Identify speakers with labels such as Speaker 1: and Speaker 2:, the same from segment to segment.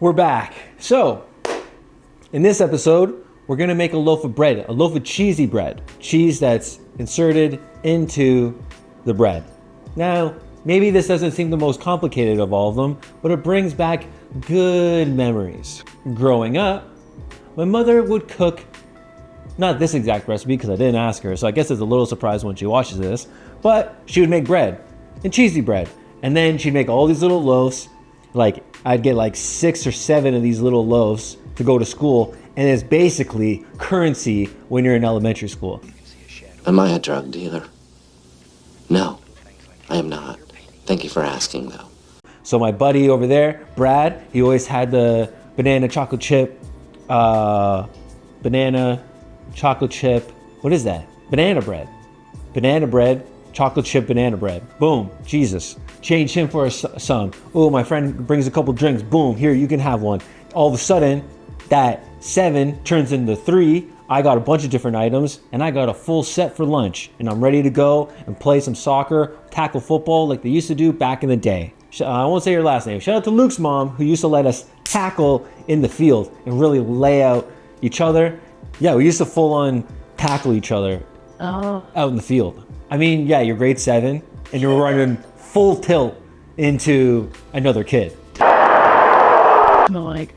Speaker 1: We're back. So, in this episode, we're gonna make a loaf of bread, a loaf of cheesy bread. Cheese that's inserted into the bread. Now, maybe this doesn't seem the most complicated of all of them, but it brings back good memories. Growing up, my mother would cook, not this exact recipe because I didn't ask her, so I guess it's a little surprise when she watches this, but she would make bread, and cheesy bread. And then she'd make all these little loaves. Like, I'd get like 6 or 7 of these little loaves to go to school, and it's basically currency when you're in elementary school.
Speaker 2: Am I a drug dealer? No, I am not. Thank you for asking, though.
Speaker 1: So my buddy over there, Brad, he always had the banana chocolate chip, what is that? Banana bread, chocolate chip banana bread. Boom, Jesus. Change him for some. Oh, my friend brings a couple drinks. Boom, here, you can have one. All of a sudden, that 7 turns into 3. I got a bunch of different items, and I got a full set for lunch. And I'm ready to go and play some soccer, tackle football like they used to do back in the day. I won't say your last name. Shout out to Luke's mom, who used to let us tackle in the field and really lay out each other. Yeah, we used to full on tackle each other out in the field. I mean, yeah, you're grade 7 and you're running full tilt into another kid.
Speaker 3: Like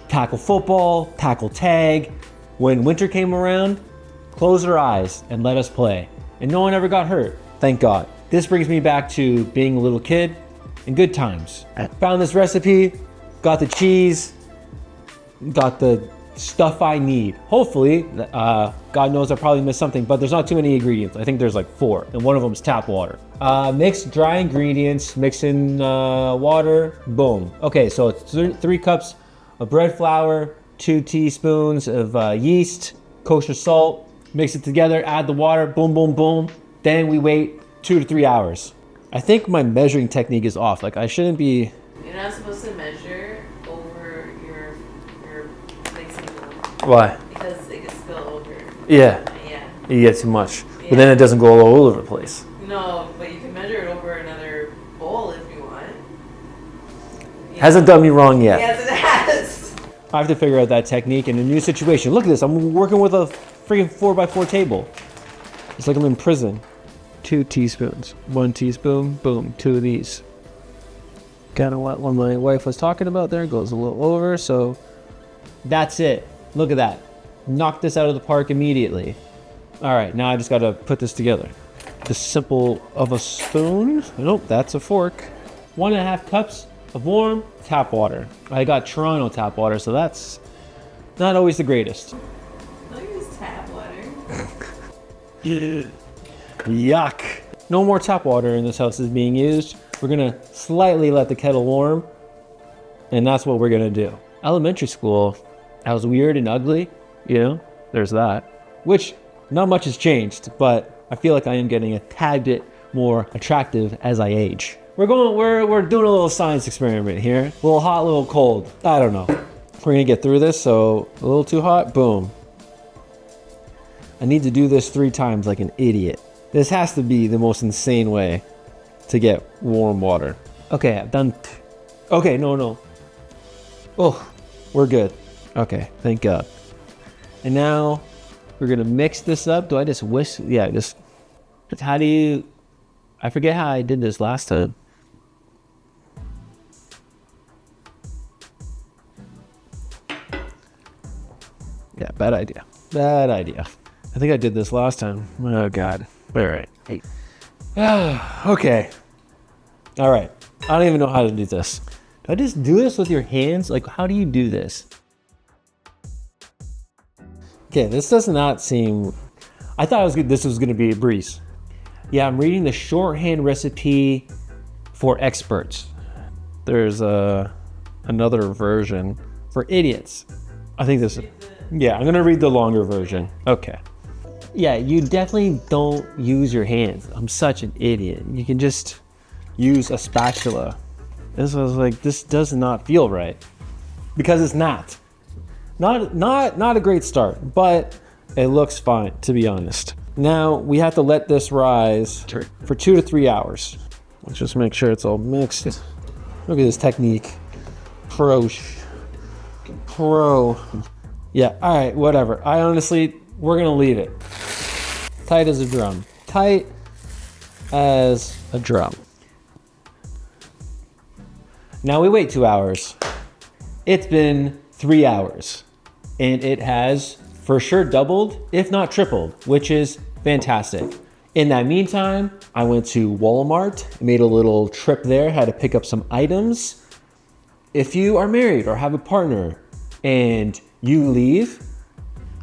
Speaker 1: Tackle football, tackle tag. When winter came around, close our eyes and let us play. And no one ever got hurt, thank God. This brings me back to being a little kid and good times. I found this recipe, got the cheese, got the stuff I need. Hopefully, God knows I probably missed something, but there's not too many ingredients. I think there's like 4, and one of them is tap water. Mix dry ingredients, mix in water, boom. Okay, so it's 3 cups of bread flour, 2 teaspoons of yeast, kosher salt, mix it together, add the water, boom, boom, boom. Then we wait 2 to 3 hours. I think my measuring technique is off. Like, I shouldn't be...
Speaker 3: you're not supposed to measure over your mixing them.
Speaker 1: Why?
Speaker 3: Because it can spill over.
Speaker 1: Yeah.
Speaker 3: Yeah.
Speaker 1: You get too much. But then it doesn't go all over the place.
Speaker 3: No, but you can measure it over another bowl if you want.
Speaker 1: Hasn't done me wrong yet.
Speaker 3: Yes, it has.
Speaker 1: I have to figure out that technique in a new situation. Look at this. I'm working with a freaking 4x4 table. It's like I'm in prison. 2 teaspoons. 1 teaspoon. Boom. 2 of these. Kind of what my wife was talking about there. Goes a little over. So that's it. Look at that. Knock this out of the park immediately. All right. Now I just got to put this together. The simple of a spoon. Nope. That's a fork. 1.5 cups of warm tap water. I got Toronto tap water, so that's not always the greatest.
Speaker 3: Don't use tap water.
Speaker 1: Yuck. No more tap water in this house is being used. We're gonna slightly let the kettle warm, and that's what we're gonna do. Elementary school, I was weird and ugly, you know, there's that. Which, not much has changed, but I feel like I am getting a tad bit more attractive as I age. We're doing a little science experiment here. A little hot, a little cold. I don't know. We're gonna get through this, so a little too hot, boom. I need to do this 3 times like an idiot. This has to be the most insane way to get warm water. Okay, I've done... Okay, no. Oh, we're good. Okay, thank God. And now we're gonna mix this up. Do I just whisk? Yeah, just... How do you... I forget how I did this last time. Yeah, bad idea. I think I did this last time. Oh, God. All right. Hey. Okay. All right. I don't even know how to do this. Do I just do this with your hands? Like, how do you do this? Okay, this does not seem... I thought this was going to be a breeze. Yeah, I'm reading the shorthand recipe for experts. There's another version for idiots. I think this... Yeah, I'm going to read the longer version. Okay. Yeah, you definitely don't use your hands. I'm such an idiot. You can just use a spatula. This was like, this does not feel right. Because it's not. Not a great start, but it looks fine, to be honest. Now, we have to let this rise for 2 to 3 hours. Let's just make sure it's all mixed. Look at this technique. Bro. Yeah, all right, whatever. We're gonna leave it. Tight as a drum. Tight as a drum. Now we wait 2 hours. It's been 3 hours. And it has for sure doubled, if not tripled, which is fantastic. In that meantime, I went to Walmart, made a little trip there, had to pick up some items. If you are married or have a partner and you leave,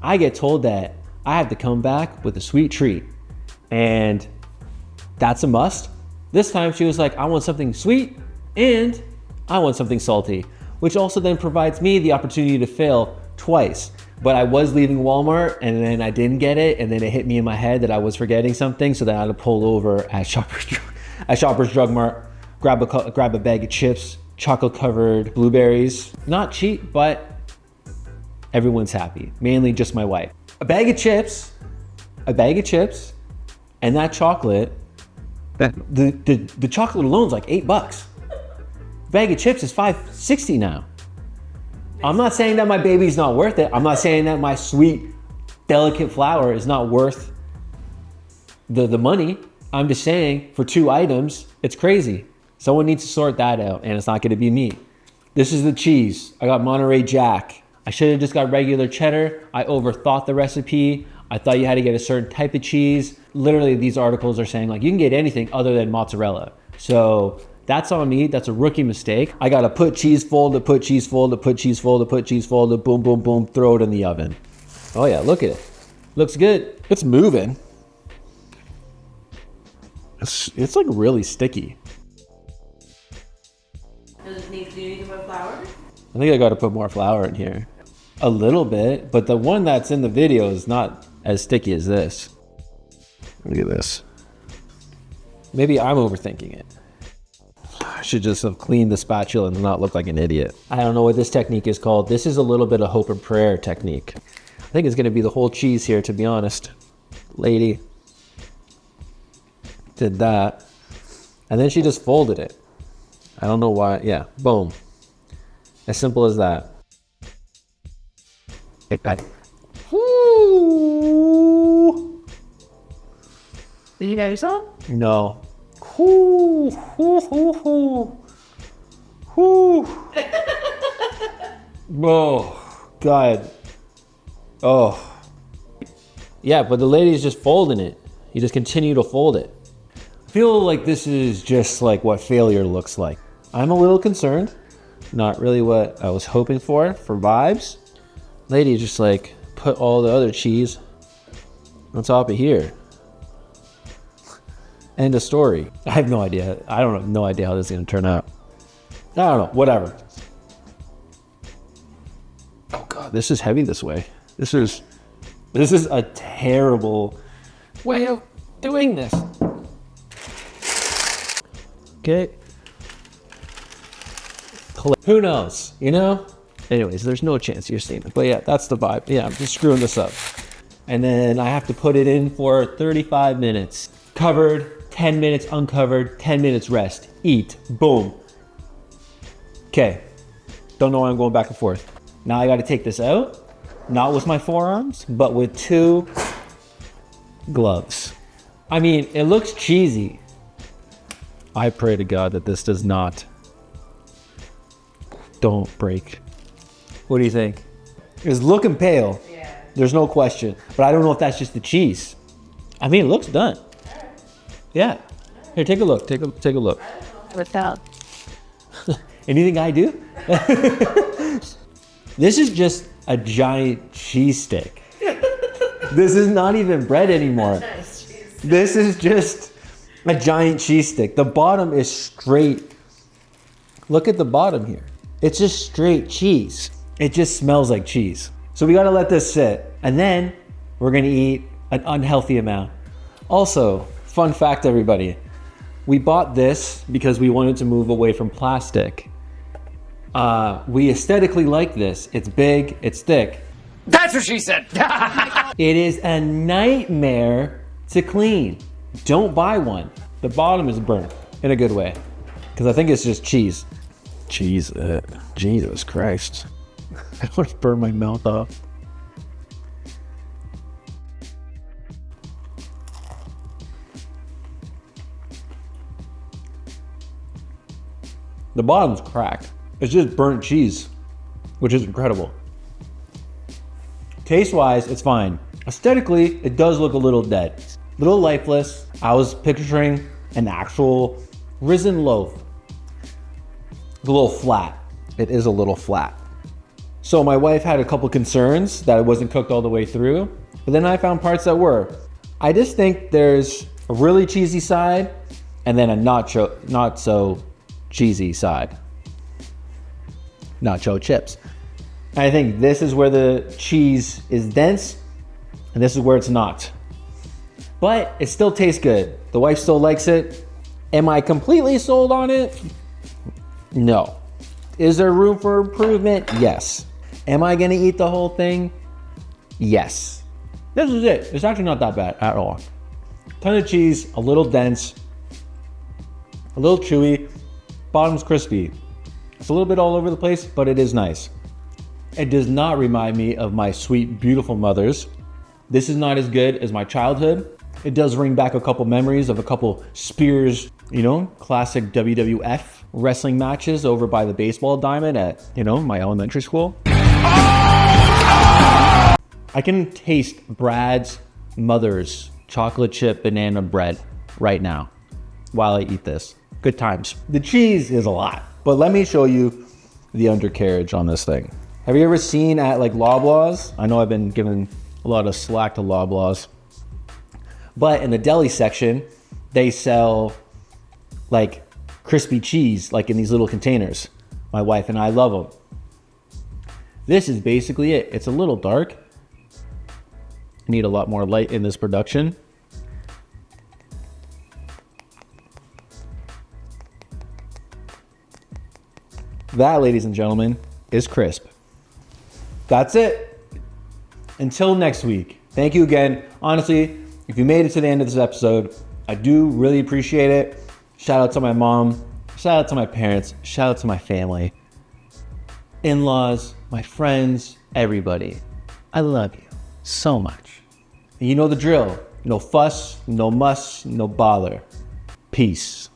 Speaker 1: I get told that I have to come back with a sweet treat. And that's a must. This time she was like, I want something sweet and I want something salty, which also then provides me the opportunity to fail twice. But I was leaving Walmart and then I didn't get it, and then it hit me in my head that I was forgetting something, so then I had to pull over at Shoppers Drug Mart, grab a bag of chips, chocolate covered blueberries. Not cheap, but everyone's happy, mainly just my wife. A bag of chips, and that chocolate, the chocolate alone's like $8. Bag of chips is $5.60 now. I'm not saying that my baby's not worth it. I'm not saying that my sweet, delicate flower is not worth the money. I'm just saying for 2 items, it's crazy. Someone needs to sort that out, and it's not gonna be me. This is the cheese. I got Monterey Jack. I should have just got regular cheddar. I overthought the recipe. I thought you had to get a certain type of cheese. Literally, these articles are saying like you can get anything other than mozzarella. So that's on me. That's a rookie mistake. I gotta put cheese folded, put cheese folded, put cheese folded, put cheese folded, boom, boom, boom, throw it in the oven. Oh yeah, look at it. Looks good. It's moving. It's like really sticky.
Speaker 3: Do you need to put flour?
Speaker 1: I think I gotta put more flour in here. A little bit, but the one that's in the video is not as sticky as this. Look at this. Maybe I'm overthinking it. I should just have cleaned the spatula and not look like an idiot. I don't know what this technique is called. This is a little bit of hope and prayer technique. I think it's gonna be the whole cheese here, to be honest. Lady did that. And then she just folded it. I don't know why. Yeah, boom. As simple as that. Woo!
Speaker 3: Did you get yourself?
Speaker 1: No. Whoo, whoo, whoo, whoo. Whoo. Oh, God. Oh. Yeah, but the lady's just folding it. You just continue to fold it. I feel like this is just like what failure looks like. I'm a little concerned. Not really what I was hoping for vibes. Lady just like put all the other cheese on top of here. End of story. I have no idea. I don't have no idea how this is gonna turn out. I don't know, whatever. Oh God, this is heavy this way. This is a terrible way of doing this. Okay. Who knows, you know? Anyways, there's no chance you're seeing it. But yeah, that's the vibe. Yeah, I'm just screwing this up. And then I have to put it in for 35 minutes. Covered, 10 minutes uncovered, 10 minutes rest. Eat, boom. Okay, don't know why I'm going back and forth. Now I gotta take this out, not with my forearms, but with 2 gloves. I mean, it looks cheesy. I pray to God that this does not. Don't break. What do you think? It's looking pale.
Speaker 3: Yeah.
Speaker 1: There's no question. But I don't know if that's just the cheese. I mean, it looks done. Yeah. Here, take a look. Take a look.
Speaker 3: Without.
Speaker 1: Anything I do? This is just a giant cheese stick. This is not even bread anymore. This is just a giant cheese stick. The bottom is straight. Look at the bottom here. It's just straight cheese. It just smells like cheese. So we gotta let this sit, and then we're gonna eat an unhealthy amount. Also, fun fact everybody, we bought this because we wanted to move away from plastic. We aesthetically like this. It's big, it's thick.
Speaker 4: That's what she said.
Speaker 1: It is a nightmare to clean. Don't buy one. The bottom is burnt in a good way, because I think it's just cheese. Jesus Christ. I don't want to burn my mouth off. The bottom's cracked. It's just burnt cheese, which is incredible. Taste-wise, it's fine. Aesthetically, it does look a little dead, a little lifeless. I was picturing an actual risen loaf. It's a little flat. It is a little flat. So my wife had a couple concerns that it wasn't cooked all the way through, but then I found parts that were. I just think there's a really cheesy side and then a not so cheesy side. Nacho chips. And I think this is where the cheese is dense and this is where it's not. But it still tastes good. The wife still likes it. Am I completely sold on it? No. Is there room for improvement? Yes. Am I gonna eat the whole thing? Yes. This is it. It's actually not that bad at all. Ton of cheese, a little dense, a little chewy, bottom's crispy. It's a little bit all over the place, but it is nice. It does not remind me of my sweet, beautiful mother's. This is not as good as my childhood. It does bring back a couple memories of a couple Spears, classic WWF wrestling matches over by the baseball diamond at, my elementary school. I can taste Brad's mother's chocolate chip banana bread right now while I eat this. Good times. The cheese is a lot, but let me show you the undercarriage on this thing. Have you ever seen at like Loblaws? I know I've been giving a lot of slack to Loblaws, but in the deli section, they sell like crispy cheese, like in these little containers. My wife and I love them. This is basically it. It's a little dark. I need a lot more light in this production. That, ladies and gentlemen, is crisp. That's it. Until next week. Thank you again. Honestly, if you made it to the end of this episode, I do really appreciate it. Shout out to my mom. Shout out to my parents. Shout out to my family. In-laws, my friends, everybody. I love you so much. And you know the drill. No fuss, no muss, no bother. Peace.